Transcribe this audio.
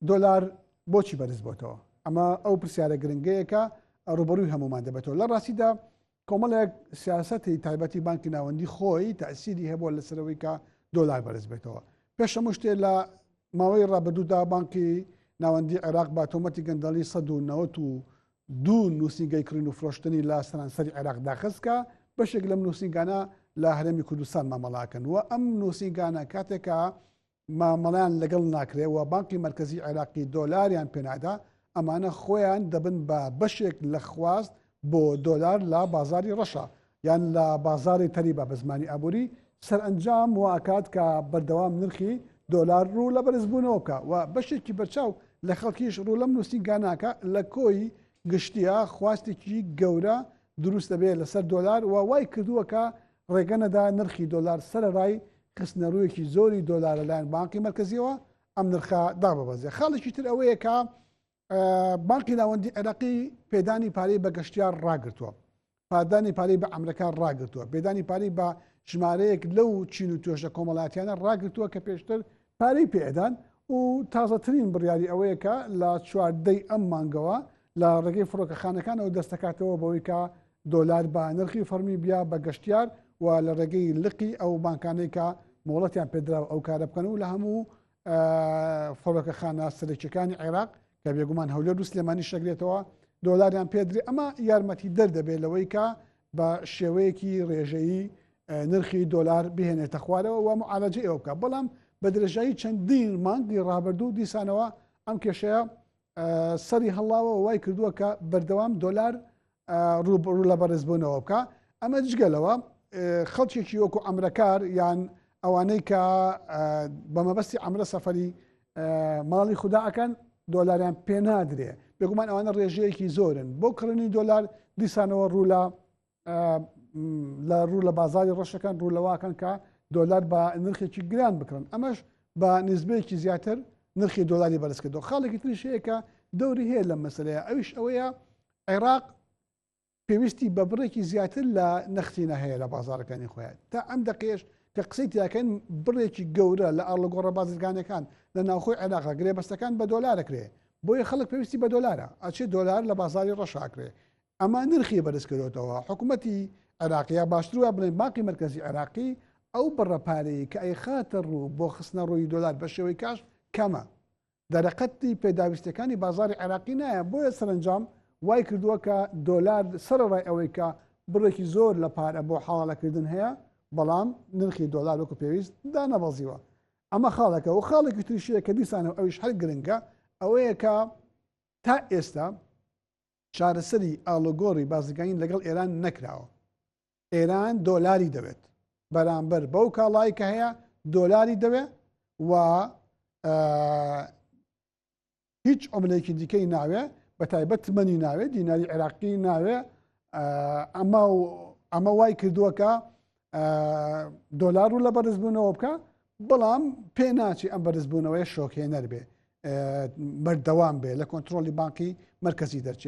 دۆلار بۆچی بەرز بۆتەوە؟ ئەمە ئەو پرسیارە گرنگەیەکە ڕوبەرووی هەمومان دەبێتەوە. لە ڕاستیدا کۆمەڵێک سیاسەتی تایبەتی بانکی ناوەندی خۆی تەئسیری هەبووە لەسەرەوەی کە دۆلار بەرز بێتەوە. پێش هەموو شتێ لە ماوەی ڕابردوودا بانکی ناوەندی عێراق بە تۆمەتی گەندەڵی 1992 نووسینگەی کڕین و فرۆشتنی لە سەرانسەری عێراق داخستکە بەشێک لەم نووسینگانە لە هەرێمی کوردستان مامەڵاکەن و ئەم نووسینگانە کاتێکە مامەڵیان لەگەڵ ناکرێت و بانکی مرکزی عێراقی دۆلاریان پێنادا ئەمانە خۆیان دەبن بە بەشێک لە خواست بۆ دۆلار لە بازاری ڕەشە یان لە بازاری تەریبە بە زمانی ئابووری سەرئەنجام واکات کە بەردەوام نرخی دۆلار ڕوو لە بەرزبوونەوە بکە و بەشێکی بەرچاو لە خەڵکیش ڕوو لەم نووسینگاناکە لە کۆی گشتیە خواستێکی گەورە دروست دەبێت لەسەر دۆلار و وای کردووەکە ڕێگەنەدا نرخی دۆلار سەرڕای خستنە ڕوویەکی زۆری دۆلارە لایەن بانکی مرکزیەوە ئەم نرخە داببەزێ. خاڵێکی تر ئەوەیە کە بانکی ناوەندی عێراقی پێدانی پارەی بە گەشتیار ڕاگرتووە، پادانی پارەی بە ئەمریکا ڕاگرتووە، پێدانی پارەی بە ژمارەیەک لەو چین و توێژە کۆمەڵاتیانە ڕاگرتووە کە پێشتر پارەی پێدان و تازەترین بڕیاری ئەوەیە کە لە چواردەی ئەم مانگەوە لە ڕێگەی فڕۆکەخانەکانەوە دەستەکاتەوە بەوەی کە دۆلار بە نرخی فەرمی بیا بە گەشتیار و لە ڕێگەی لقی ئەو بانکانەی کە مۆڵەتیان پێدراوە ئەو کارە بکەن و لە هەموو فڕۆکەخانە سەرەکیەکانی عێراق کە بێگومان هەولێر و سلێمانی شەگرێتەوە دۆلاریان پێدرێ. ئەمە یارمەتی دەردەبێت لەوەی کە بە شێوەیەکی ڕێژەیی نرخی دۆلار بهێنێتە خوارەوە و معالەجە ئێوە بکە. بەڵام بە درێژایی چەندین مانگی ڕابردوو دیسانەوە ئەم کێشەیە سەری هەڵاوە وای کردووە کە بەردەوام دۆلار ڕوو لە بەرزبوونەوە بکە. ئەمە جگەلەوە خەڵکێکی وەکو ئەمرەکار یان ئەوانەی کە بە مەبەستی ئەمرە سەفەری ماڵی خودداەکەن دۆلاریان پێ نادرێ بێگومان ئەوانە ڕێژەیەکی زۆرن بۆ کڕنی دۆلار دیسانەوە ڕوو لە بازاری ڕەشەکان ڕوولەواکەن کە دۆلار بە نرخێکی گران بکڕن. ئەمەش بە نسبەیەکی زیاتر نرخی دۆلاری بەرز کردەوە. خاڵێکی تریشەیە کە دەوری هەیە لەم مەسەلەیە ئەویش ئەوەیە عێراق پێویستی بە بڕێکی زیاتر لە نەختینە هەیە لە بازارەکانی خۆیان تا ئەم دەقێش کە قسەی تیاکەن بڕێکی گەورە لە ئاڵگۆڕە بازرگانەکان لە ناوخۆی عێراقا گرێبەستەکان بە دۆلارەکرێ بۆیە خەڵک پێویستی بە دۆلارە ئەچێ دۆلار لە بازاری ڕەشاکرێ ئەمە نرخی بەرز کردوێتەوە. حکوومەتی عێراقیە باشترە بڵێن بانکی مرکزی عێراقی ئەو بڕەپارەی کە ئەی خاتە ڕوو بۆ خستنە ڕووی دۆلار بە شێوەی کاش کەمە دەرەقەتی پێداویستەکانی بازاری عێراقی نایە بۆیە سەرنجام وای کردووە کە دۆلار سەرڕای ئەوەی کە بڕێکی زۆر لە پارە بۆ حواڵەکردن هەیە بەڵام نرخی دۆلار وەکو پێویست دانەبەزیوە. ئەمە خاڵەکە و خاڵێکی تووشەیە کە دیسانە ئەویش هەر گرنگە ئەوەیە کە تا ئێستا چارەسەری ئاڵۆگۆڕی بازرگانی لەگەڵ ئێران نەکراوە. ئێران دۆلاری دەوێت بەرامبەر بەو کاڵایی کە هەیە دۆلاری دەوێت و هیچ عملەیەکی دیکەی ناوێ بە تایبەت تمەنی ناوێ دیناری عێراقی ناوێ. ئەمە وای کردووە کە دۆلار و لە بەرزبوونەوە بکە بەڵام پێ ناچی ئەم بەرزبوونەوەی شۆکێنەر بێ بەردەوام بێ لە کۆنتترۆلی بانکی مرکزی دەرچێت.